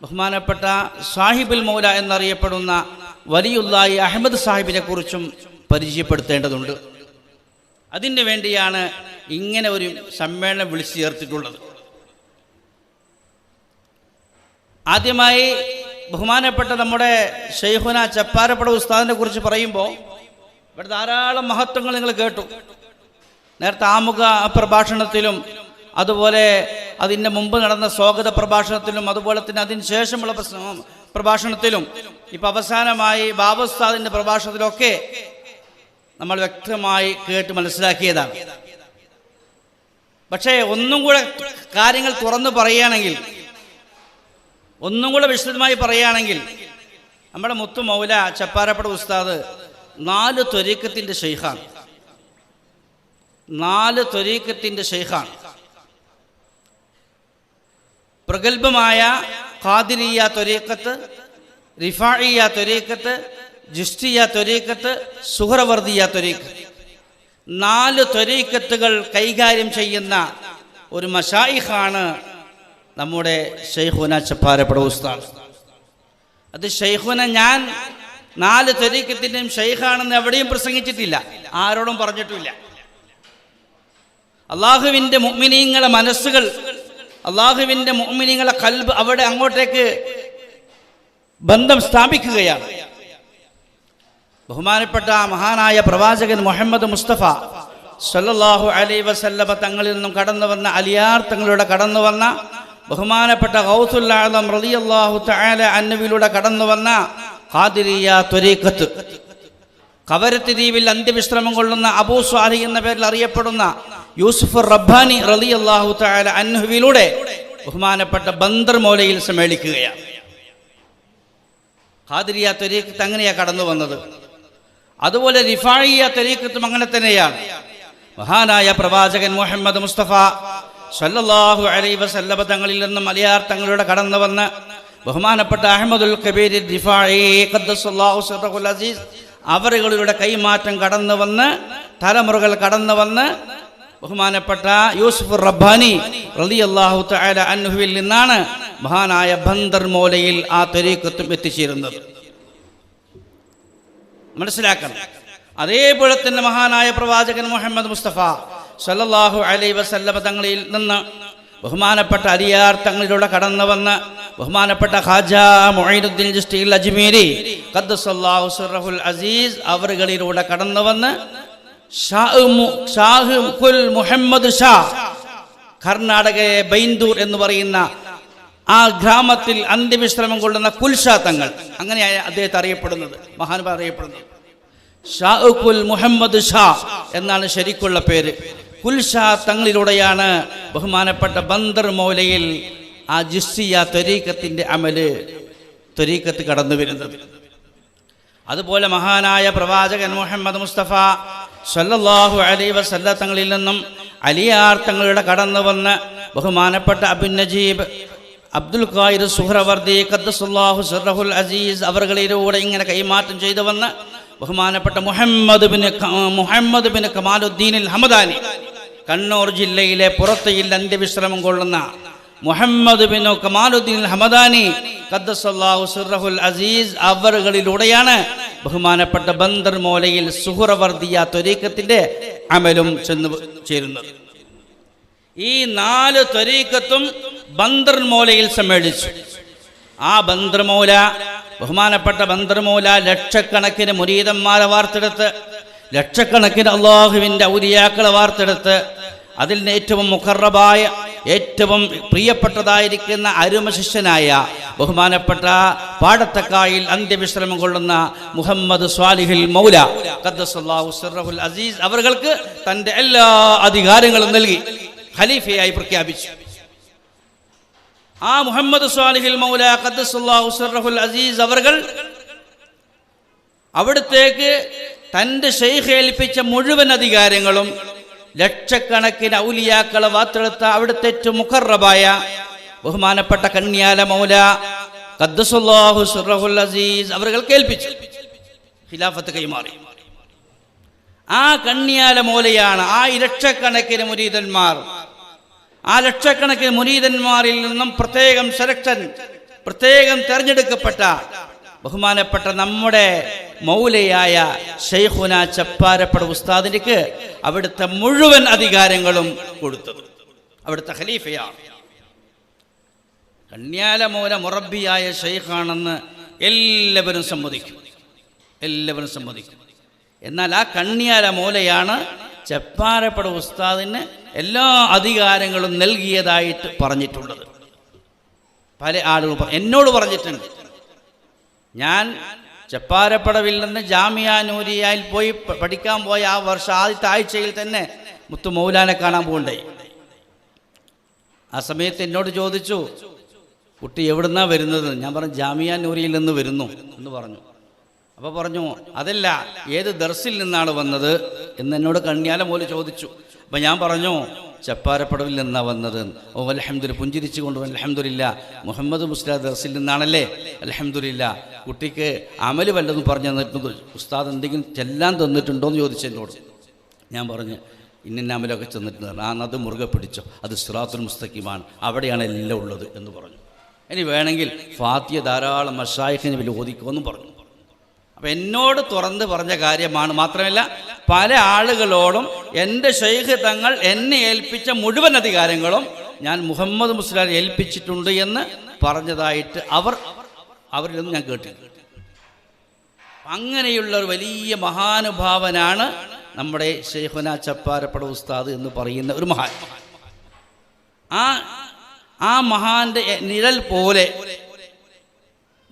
ബഹുമാനപ്പെട്ട സാഹിബുൽ മൗല എന്നറിയപ്പെടുന്ന വലിയുല്ലാഹി അഹമ്മദ് സാഹിബിനെ കുറിച്ചും പരിചയപ്പെടുത്തേണ്ടതുണ്ട്. അതിനു വേണ്ടിയാണ് ഇങ്ങനെ ഒരു സമ്മേളനം വിളിച്ചു ചേർത്തിട്ടുള്ളത്. ആദ്യമായി ബഹുമാനപ്പെട്ട നമ്മുടെ ശൈഖുന ചപ്പാരപ്പട ഉസ്താദിനെ കുറിച്ച് പറയുമ്പോൾ ഇവിടെ ധാരാളം മഹത്വങ്ങൾ നിങ്ങൾ കേട്ടു. നേരത്തെ ആമുഖ പ്രഭാഷണത്തിലും അതുപോലെ അതിൻ്റെ മുമ്പ് നടന്ന സ്വാഗത പ്രഭാഷണത്തിലും അതുപോലെ തന്നെ അതിന് ശേഷമുള്ള പ്രഭാഷണത്തിലും ഇപ്പം അവസാനമായി ബാബു ഉസ്താദിൻ്റെ പ്രഭാഷണത്തിലൊക്കെ നമ്മൾ വ്യക്തമായി കേട്ട് മനസ്സിലാക്കിയതാണ്. പക്ഷേ ഒന്നും കൂടെ കാര്യങ്ങൾ തുറന്നു പറയുകയാണെങ്കിൽ, ഒന്നും കൂടെ വിശദമായി പറയുകയാണെങ്കിൽ, നമ്മുടെ മുത്തു മൗല ചപ്പാരപ്പട ഉസ്താദ് 4 ത്വരീഖത്തിൻ്റെ ഷെയ്ഖാണ്. 4 ത്വരീഖത്തിൻ്റെ ഷെയ്ഖാണ്. പ്രഗത്ഭമായ ഖാദിരിയ ത്വരീഖത്ത്, റിഫാഇയ ത്വരീഖത്ത്, ജിഷ്തിയ ത്വരീഖത്ത്, സുഹറവർദിയ ത്വരീഖത്ത്, 4 ത്വരീഖത്തുകൾ കൈകാര്യം ചെയ്യുന്ന ഒരു മശായിഖാണ് നമ്മുടെ ശൈഖുന ചപ്പാരപ്പട ഉസ്താദ്. അത് ശൈഖുന ഞാൻ 4 ത്വരീഖത്തിൻ്റെയും ഷെയ്ഖാണെന്ന് എവിടെയും പ്രസംഗിച്ചിട്ടില്ല, ആരോടും പറഞ്ഞിട്ടില്ല. അള്ളാഹുവിൻ്റെ മുഅ്മിനീങ്ങളെ മനസ്സുകൾ, അള്ളാഹുവിൻ്റെ മുഅ്മിനീങ്ങളെ ഖൽബ് അവിടെ അങ്ങോട്ടേക്ക് ബന്ധം സ്ഥാപിക്കുകയാണ്. ബഹുമാനപ്പെട്ട മഹാനായ പ്രവാചകൻ മുഹമ്മദ് മുസ്തഫ സല്ലല്ലാഹു അലൈഹി വസല്ലമ തങ്ങളിൽ നിന്നും കടന്നു വന്ന അലിയാർ തങ്ങളുടെ കടന്നു വന്ന ബഹുമാനപ്പെട്ട ഗൗസുൽ ആദം റളിയല്ലാഹു തആല അൻഹുവിലൂടെ കടന്നു വന്ന ഖാദിരിയ ത്വരീഖത്ത്, കവരത്തി ദ്വീപിൽ അന്ത്യവിശ്രമം കൊള്ളുന്ന അബൂ സ്വാലിഹ് എന്ന പേരിൽ അറിയപ്പെടുന്ന യൂസുഫ് റബ്ബാനി റളിയല്ലാഹു തആല അൻഹുവിലൂടെ ബഹുമാനപ്പെട്ട ബന്ദർ മൗലയിൽ സമ്മേളിക്കുകയാണ്. ഖാദിരിയ ത്വരീഖത്ത് അങ്ങനെയാണ് കടന്നു വന്നത്. അതുപോലെ റിഫാഇയ ത്വരീഖത്തും അങ്ങനെ തന്നെയാണ്. മഹാനായ പ്രവാചകൻ മുഹമ്മദ് മുസ്തഫ സല്ലല്ലാഹു അലൈഹി വസല്ലമ തങ്ങളിൽ നിന്നും അലിയാർ തങ്ങളുടെ കടന്നു വന്ന് ബഹുമാനപ്പെട്ട അഹ്മദുൽ കബീർ റിഫാഇ ഖദ്ദസല്ലാഹു സിർറഹുൽ അസീസ് അവറുകളുടെ കൈമാറ്റം കടന്നു വന്ന് തലമുറകൾ കടന്നു വന്ന് ബഹുമാനപ്പെട്ട യൂസുഫ് റബ്ബാനി റളിയല്ലാഹു തആല അൻഹുവിൽ നിന്നാണ് മഹാനായ ബന്ദർ മൗലയിൽ ആ ത്വരീഖത്തും എത്തിച്ചേരുന്നത്. മനസ്സിലാക്കണം. അതേപോലെ തന്നെ മഹാനായ പ്രവാചകൻ മുഹമ്മദ് മുസ്തഫ സല്ലല്ലാഹു അലൈഹി വസല്ലമ തങ്ങളിൽ നിന്ന് ബഹുമാനപ്പെട്ട അലിയാർ തങ്ങളിലൂടെ കടന്നു വന്ന് ബഹുമാനപ്പെട്ട ഖാജ മുഈനുദ്ദീൻ ചിശ്തി അജ്മീരി ഖദ്ദസല്ലാഹു സിർറഹുൽ അസീസ് അവറുകളിലൂടെ കടന്നു വന്ന് ഷാഹ് കുൽ മുഹമ്മദ് ഷാ കർണാടകയിലെ ബൈന്ദൂർ എന്ന് പറയുന്ന ആ ഗ്രാമത്തിൽ അന്ത്യവിശ്രമം കൊള്ളുന്ന കുൽഷാ തങ്ങൾ, അങ്ങനെയായ അദ്ദേഹത്തെ അറിയപ്പെടുന്നത്, മഹാനുഭാവ അറിയപ്പെടുന്നത്. ഷാഹ് കുൽ മുഹമ്മദ് ഷാ എന്നാണ് ശരിക്കുള്ള പേര്. കുൽഷാ തങ്ങളിലൂടെയാണ് ബഹുമാനപ്പെട്ട ബന്ദർ മൗലയിൽ ആ ജിസ്തിയ ത്വരീഖത്തിന്റെ അമല് ത്വരീഖത്ത് കടന്നു വരുന്നത്. അതുപോലെ മഹാനായ പ്രവാചകൻ മുഹമ്മദ് മുസ്തഫ സല്ലല്ലാഹു അലൈഹി വസല്ലം തങ്ങളിൽ നിന്നും അലിയാർ തങ്ങളുടെ കടന്നു വന്ന് ബഹുമാനപ്പെട്ട അബ്ദുൽ നജീബ് അബ്ദുൽ ഖാദിർ സുഹ്റവർദി ഖദ്ദസല്ലാഹു സിർറഹുൽ അസീസ് അവറുകളിലൂടെ ഇങ്ങനെ കൈമാറ്റം ചെയ്തു വന്ന് ബഹുമാനപ്പെട്ട മുഹമ്മദ് ബിൻ കമാലുദ്ദീൻ അൽ ഹമദാനി, കണ്ണൂർ ജില്ലയിലെ പുറത്തയിൽ അന്ത്യവിശ്രമം കൊള്ളുന്ന മുഹമ്മദ് ബിൻ കമാലുദ്ദീൻ അൽ ഹമദാനി ഖദ്ദസല്ലാഹു സിർറഹുൽ അസീസ് അവറുകളിലൂടെയാണ് ബഹുമാനപ്പെട്ട ബന്ദർ മൗലയിൽ സുഹ്റവർദിയ ത്വരീഖത്തിന്റെ അമലും ചെന്ന് ചേരുന്നത്. ഈ 4 ത്വരീഖത്തും ബന്ദർ മൗലയിൽ സമ്മേളിച്ചു. ആ ബന്ദർ മൗല, ബഹുമാനപ്പെട്ട ബന്ദർ മൗല ലക്ഷക്കണക്കിന് മുരീദന്മാരെ വാർത്തെടുത്ത്, ലക്ഷക്കണക്കിന് അള്ളാഹുവിൻ്റെ ഔലിയാക്കളെ വാർത്തെടുത്ത്, അതിൽ ഏറ്റവും മുഖറബായ, ഏറ്റവും പ്രിയപ്പെട്ടതായിരിക്കുന്ന അരുമ ശിഷ്യനായ ബഹുമാനപ്പെട്ട പാടത്തക്കായിൽ അന്ത്യവിശ്രമം കൊള്ളുന്ന മുഹമ്മദ് സ്വാലിഹുൽ മൗല ഖദ്ദസല്ലാഹു സിർറഹുൽ അസീസ് അവർക്ക് തൻ്റെ എല്ലാ അധികാരങ്ങളും നൽകി ഖലീഫയായി പ്രഖ്യാപിച്ചു. ആ മുഹമ്മദ് സ്വാലിഹുൽ മൗല ഖദ്ദസല്ലാഹു സിർറഹുൽ അസീസ് അവർ അവിടത്തേക്ക് തൻ്റെ ഷെയ്ഖ് ഏൽപ്പിച്ച മുഴുവൻ അധികാരങ്ങളും ലക്ഷക്കണക്കിന് ഔലിയാക്കളെ വാർത്തെടുത്ത അവിടുത്തെ ഏറ്റവും മുഖറബായ ബഹുമാനപ്പെട്ട കണ്യാല മൗല ഖദ്ദസല്ലാഹു സിർറഹുൽ അസീസ് അവർക്ക് ഏൽപ്പിച്ചു. ഖിലാഫത്ത് കൈമാറി. ആ കണ്യാല മൗലയാണ് ആ ലക്ഷക്കണക്കിന് മുരീദന്മാർ, ആ ലക്ഷക്കണക്കിന് മുരീദന്മാരിൽ നിന്നും പ്രത്യേകം സെലക്ഷൻ പ്രത്യേകം തെരഞ്ഞെടുക്കപ്പെട്ട ബഹുമാനപ്പെട്ട നമ്മുടെ മൗലയായ ശൈഖുന ചപ്പാരപ്പട ഉസ്താദിലേക്ക് അവിടുത്തെ മുഴുവൻ അധികാരങ്ങളും കൊടുത്തത് അവിടുത്തെ ഖലീഫയാണ്. കണ്യാല മൗല മുറബിയായ ശൈഖാണെന്ന് എല്ലാവരും സമ്മതിക്കും. എന്നാൽ ആ കണ്യാല മൗലയാണ് ചപ്പാരപ്പട ഉസ്താദിന് എല്ലാ അധികാരങ്ങളും നൽകിയതായിട്ട് പറഞ്ഞിട്ടുള്ളത്. പല ആളുകൾ എന്നോട് പറഞ്ഞിട്ടുണ്ട്. ഞാൻ ചപ്പാരപ്പടവിൽ നിന്ന് ജാമിയ നൂരിയയിൽ പോയി പഠിക്കാൻ പോയ ആ വർഷം ആദ്യത്തെ ആഴ്ചയിൽ തന്നെ മുത്തു മൗലാനെ കാണാൻ പോകണ്ടായി. ആ സമയത്ത് എന്നോട് ചോദിച്ചു, കുട്ടി എവിടുന്നാ വരുന്നത്? ഞാൻ പറഞ്ഞു, ജാമിയ നൂരിയിൽ നിന്ന് വരുന്നു എന്ന് പറഞ്ഞു. അപ്പോൾ പറഞ്ഞു, അതല്ല, ഏത് ദർസിൽ നിന്നാണ് വന്നത് എന്ന് എന്നോട് കണ്യാല പോലെ ചോദിച്ചു. അപ്പം ഞാൻ പറഞ്ഞു, ചപ്പാരപ്പടവിൽ നിന്നാണ് വന്നത്. ഓ അൽഹംദുലില്ലാ, പുഞ്ചിരിച്ചു കൊണ്ട് അൽഹംദുലില്ലാ, മുഹമ്മദ് മുസ്ലിയാർ ദർസിൽ നിന്നാണല്ലേ, അൽഹംദുലില്ലാ. കുട്ടിക്ക് അമല് വല്ലതും പറഞ്ഞു തന്നിട്ടുണ്ട്, ഉസ്താദ് എന്തെങ്കിലും ചെല്ലാൻ തന്നിട്ടുണ്ടോ എന്ന് ചോദിച്ചു എന്നോട്. ഞാൻ പറഞ്ഞു, ഇന്ന അമലൊക്കെ ചെന്നിട്ടുണ്ട്. അത് മുറുകെ പിടിച്ചോ, അത് സിറാത്തുൽ മുസ്തഖീമാണ്, അവിടെയാണ് എല്ലാം ഉള്ളത് എന്ന് പറഞ്ഞു. ഇനി വേണമെങ്കിൽ ഫാത്തിഹ ധാരാളം മശായിഖിന് വലിയ ഓദിക്കുമെന്നും പറഞ്ഞു. അപ്പം എന്നോട് തുറന്ന് പറഞ്ഞ കാര്യമാണ്. മാത്രമല്ല പല ആളുകളോടും എൻ്റെ ശൈഖ് തങ്ങൾ എന്നെ ഏൽപ്പിച്ച മുഴുവൻ അധികാരങ്ങളും ഞാൻ മുഹമ്മദ് മുസ്ലിയാർ ഏൽപ്പിച്ചിട്ടുണ്ട് എന്ന് പറഞ്ഞതായിട്ട് അവരിൽ നിന്ന് ഞാൻ കേട്ടിട്ടുണ്ട്. അങ്ങനെയുള്ള ഒരു വലിയ മഹാനുഭാവനാണ് നമ്മുടെ ശൈഖുന ചപ്പാരപ്പട ഉസ്താദ് എന്ന് പറയുന്ന ഒരു മഹാൻ. ആ മഹാന്റെ നിഴൽ പോലെ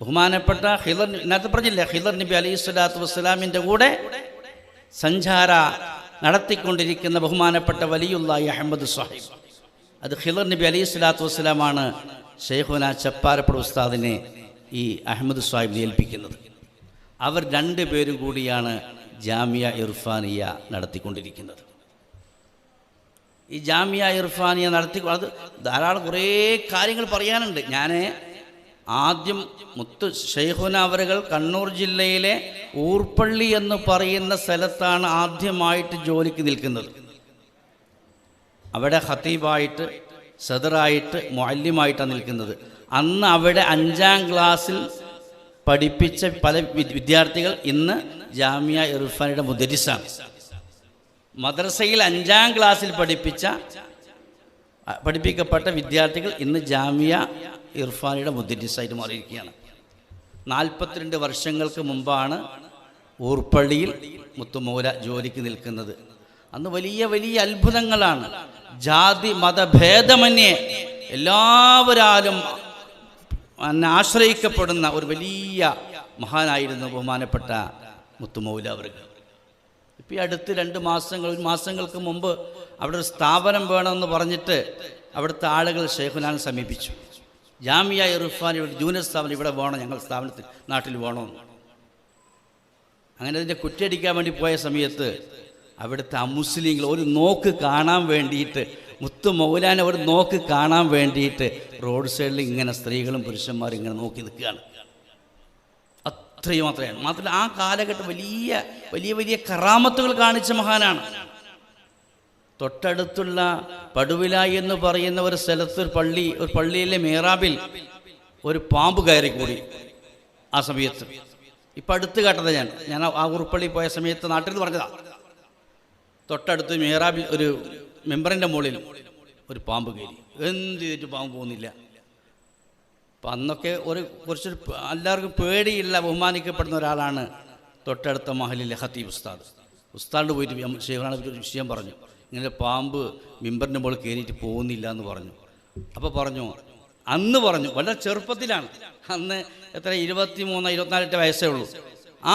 ബഹുമാനപ്പെട്ട ഖിദർ, നേരത്തെ പറഞ്ഞില്ലേ, ഖിദർ നബി അലൈഹി സ്വലാത്തു വസ്സലാമിൻ്റെ കൂടെ സഞ്ചാര നടത്തിക്കൊണ്ടിരിക്കുന്ന ബഹുമാനപ്പെട്ട വലിയുള്ളാഹി അഹമ്മദ് സാഹിബ്, അത് ഖിദർ നബി അലൈഹി സ്വലാത്തു വസ്സലാമാണ് ശൈഖുന ചപ്പാരപ്പട ഉസ്താദിനെ ഈ അഹമ്മദ് സാഹിബിനെ ഏൽപ്പിക്കുന്നത്. അവർ രണ്ടുപേരും കൂടിയാണ് ജാമിയ ഇർഫാനിയ നടത്തിക്കൊണ്ടിരിക്കുന്നത്. ഈ ജാമിയ ഇർഫാനിയ അത് ധാരാളം കുറേ കാര്യങ്ങൾ പറയാനുണ്ട്. ഞാൻ ആദ്യം മുത്ത് ശൈഖുന അവറുകൾ കണ്ണൂർ ജില്ലയിലെ ഊർപ്പള്ളി എന്ന് പറയുന്ന സ്ഥലത്താണ് ആദ്യമായിട്ട് ജോലിക്ക് നിൽക്കുന്നത്. അവിടെ ഖത്തീബായിട്ട്, സദറായിട്ട്, മുഅല്ലിമായിട്ടാണ് നിൽക്കുന്നത്. അന്ന് അവിടെ 5ാം ക്ലാസ്സിൽ പഠിപ്പിച്ച പല വിദ്യാർത്ഥികൾ ഇന്ന് ജാമിയ ഇർഫാനിയുടെ മുദരിസാണ്. മദ്രസയിൽ 5ാം ക്ലാസ്സിൽ പഠിപ്പിക്കപ്പെട്ട വിദ്യാർത്ഥികൾ ഇന്ന് ജാമിയ ഇർഫാനിയുടെ മുദരിസായിട്ട് മാറിയിരിക്കുകയാണ്. 42 വർഷങ്ങൾക്ക് മുമ്പാണ് ഊർപ്പള്ളിയിൽ മുത്തുമൗല ജോലിക്ക് നിൽക്കുന്നത്. അന്ന് വലിയ വലിയ അത്ഭുതങ്ങളാണ്. ജാതി മതഭേദമന്യേ എല്ലാവരാലും ആശ്രയിക്കപ്പെടുന്ന ഒരു വലിയ മഹാനായിരുന്നു ബഹുമാനപ്പെട്ട മുത്തുമൗല അവർക്ക്. ഇപ്പം ഈ അടുത്ത് 2 മാസങ്ങൾക്ക് മുമ്പ് അവിടെ ഒരു സ്ഥാപനം വേണമെന്ന് പറഞ്ഞിട്ട് അവിടുത്തെ ആളുകൾ ശൈഖുനാനെ സമീപിച്ചു. ജാമിയ ഇർഫാനി ജൂനിയർ സ്ഥാപനം ഇവിടെ വേണം, ഞങ്ങൾ സ്ഥാപനത്തിൽ നാട്ടിൽ വേണമെന്ന്. അങ്ങനെ അതിൻ്റെ കുറ്റിയടിക്കാൻ വേണ്ടി പോയ സമയത്ത് അവിടുത്തെ അമുസ്ലിങ്ങൾ ഒരു നോക്ക് കാണാൻ വേണ്ടിയിട്ട്, മുത്തു മൗലാന ഒരു നോക്ക് കാണാൻ വേണ്ടിയിട്ട് റോഡ് സൈഡിൽ ഇങ്ങനെ സ്ത്രീകളും പുരുഷന്മാരും ഇങ്ങനെ നോക്കി നിൽക്കുകയാണ്. അത്രയും മാത്രമാണ്. മാത്രമല്ല ആ കാലഘട്ടം വലിയ വലിയ വലിയ കറാമത്തുകൾ കാണിച്ച മഹാനാണ്. തൊട്ടടുത്തുള്ള പടുവിലായി എന്ന് പറയുന്ന ഒരു സ്ഥലത്ത് ഒരു പള്ളിയിലെ മേറാബിൽ ഒരു പാമ്പ് കയറി കൂടി. ആ സമയത്ത് ഇപ്പം അടുത്ത് കേട്ടത് ഞാൻ ആ ഉറുപ്പള്ളി പോയ സമയത്ത് നാട്ടിൽ നിന്ന് പറഞ്ഞതാ. തൊട്ടടുത്ത് മേറാബിൽ ഒരു മെമ്പറിൻ്റെ മുകളിൽ ഒരു പാമ്പ് കയറി. എന്ത് ചെയ്തിട്ട് പാമ്പ് പോകുന്നില്ല. അപ്പം അന്നൊക്കെ കുറച്ചൊരു എല്ലാവർക്കും പേടിയുള്ള ബഹുമാനിക്കപ്പെടുന്ന ഒരാളാണ് തൊട്ടടുത്ത മഹലിലെ ഖത്തീബ് ഉസ്താദ് പോയിട്ട് ശൈഖുനാനെ ഒരു വിഷയം പറഞ്ഞു. ഇങ്ങനെ പാമ്പ് മെമ്പറിൻ്റെ മുകളിൽ കയറിയിട്ട് പോകുന്നില്ല എന്ന് പറഞ്ഞു. അപ്പോൾ അന്ന് പറഞ്ഞു, വളരെ ചെറുപ്പത്തിലാണ്, അന്ന് എത്ര 23-24 വയസ്സേ ഉള്ളൂ.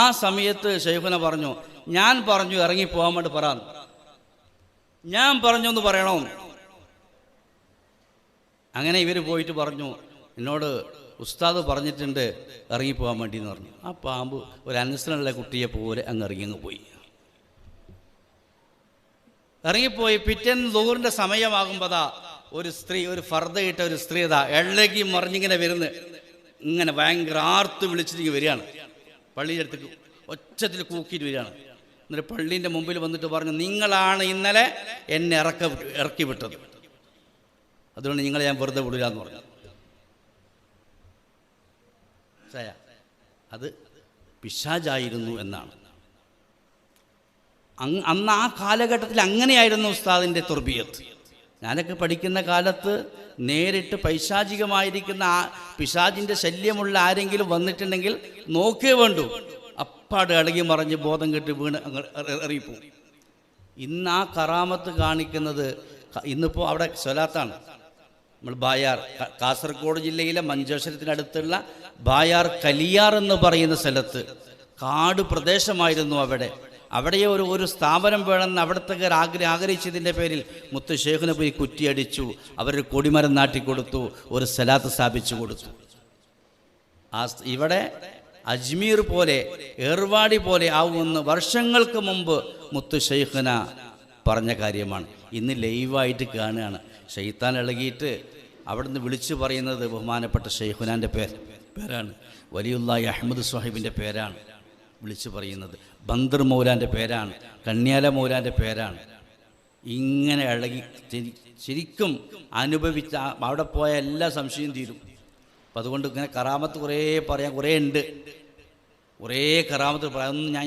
ആ സമയത്ത് ശൈഖുന പറഞ്ഞു, ഞാൻ പറഞ്ഞു ഇറങ്ങി പോകാൻ വേണ്ടി പറയാന്ന്, ഞാൻ പറഞ്ഞു എന്ന് പറയണമെന്ന്. അങ്ങനെ ഇവർ പോയിട്ട് പറഞ്ഞു, എന്നോട് ഉസ്താദ് പറഞ്ഞിട്ടുണ്ട് ഇറങ്ങിപ്പോകാൻ വേണ്ടി എന്ന് പറഞ്ഞു. ആ പാമ്പ് ഒരു അനുസരണമുള്ള കുട്ടിയെ പോലെ അങ്ങ് പോയി. ഇറങ്ങിപ്പോയി. പിറ്റേന്ന് ദുഹറിൻ്റെ സമയമാകുമ്പോഴാ ഒരു സ്ത്രീ, ഒരു ഫർദയിട്ട ഒരു സ്ത്രീ അതാ എള്ളകി മറിഞ്ഞിങ്ങനെ വരുന്നു. ഇങ്ങനെ ഭയങ്കര ആർത്ത് വിളിച്ചിട്ട് വരികയാണ്. പള്ളിയുടെ അടുത്തേക്ക് ഒച്ചത്തിൽ കൂക്കിയിട്ട് വരികയാണ്. എന്നിട്ട് പള്ളീൻ്റെ മുമ്പിൽ വന്നിട്ട് പറഞ്ഞു, നിങ്ങളാണ് ഇന്നലെ എന്നെ ഇറക്കി വിട്ടത്, അതുകൊണ്ട് നിങ്ങളെ ഞാൻ വെറുതെ വിടില്ല എന്ന് പറഞ്ഞു. അത് പിശാചായിരുന്നു എന്നാണ്. അന്ന് ആ കാലഘട്ടത്തിൽ അങ്ങനെയായിരുന്നു ഉസ്താദിൻ്റെ തർബിയത്ത്. ഞാനൊക്കെ പഠിക്കുന്ന കാലത്ത് നേരിട്ട് പൈശാചികമായിരിക്കുന്ന ആ പിശാചിൻ്റെ ശല്യമുള്ള ആരെങ്കിലും വന്നിട്ടുണ്ടെങ്കിൽ നോക്കേ വേണ്ടു, അപ്പാട് ഇളകി മറിഞ്ഞ് ബോധം കെട്ട് വീണ് എറിയിപ്പോ. ഇന്ന് ആ കറാമത്ത് കാണിക്കുന്നത്, ഇന്നിപ്പോൾ അവിടെ സ്വലാത്താണ്. നമ്മൾ ബായാർ, കാസർഗോഡ് ജില്ലയിലെ മഞ്ചേശ്വരത്തിനടുത്തുള്ള ബായാർ കലിയാർ എന്ന് പറയുന്ന സ്ഥലത്ത് കാട് പ്രദേശമായിരുന്നു. അവിടെ ഒരു സ്ഥാപനം വേണമെന്ന് അവിടുത്തെ ആഗ്രഹിച്ചതിൻ്റെ പേരിൽ മുത്ത് ഷേഖിനെ പോയി കുറ്റിയടിച്ചു. അവരൊരു കൊടിമരം നാട്ടിക്കൊടുത്തു, ഒരു സലാത്ത് സ്ഥാപിച്ചു കൊടുത്തു. ഇവിടെ അജ്മീർ പോലെ ഏർവാടി പോലെ ആവുമെന്ന് വർഷങ്ങൾക്ക് മുമ്പ് മുത്ത് ഷെയ്ഖിന പറഞ്ഞ കാര്യമാണ്. ഇന്ന് ലൈവായിട്ട് കാണുകയാണ്. ഷെയ്ത്താൻ ഇളകിയിട്ട് അവിടുന്ന് വിളിച്ചു പറയുന്നത് ബഹുമാനപ്പെട്ട ഷെയ്ഖുനാൻ്റെ പേരാണ്, വലിയുല്ലാഹി അഹമ്മദ് സാഹിബിൻ്റെ പേരാണ് വിളിച്ചു പറയുന്നത്, ബന്ദർ മൗലാൻ്റെ പേരാണ്, കണ്യാല മൗലാൻ്റെ പേരാണ്. ഇങ്ങനെ ഇളകി ശരിക്കും അനുഭവിച്ച അവിടെ പോയ എല്ലാ സംശയം തീരും. അപ്പം അതുകൊണ്ട് ഇങ്ങനെ കറാമത്ത് കുറേ പറയാൻ കുറേ ഉണ്ട്, കുറേ കറാമത്ത് പറയാൻ ഞാൻ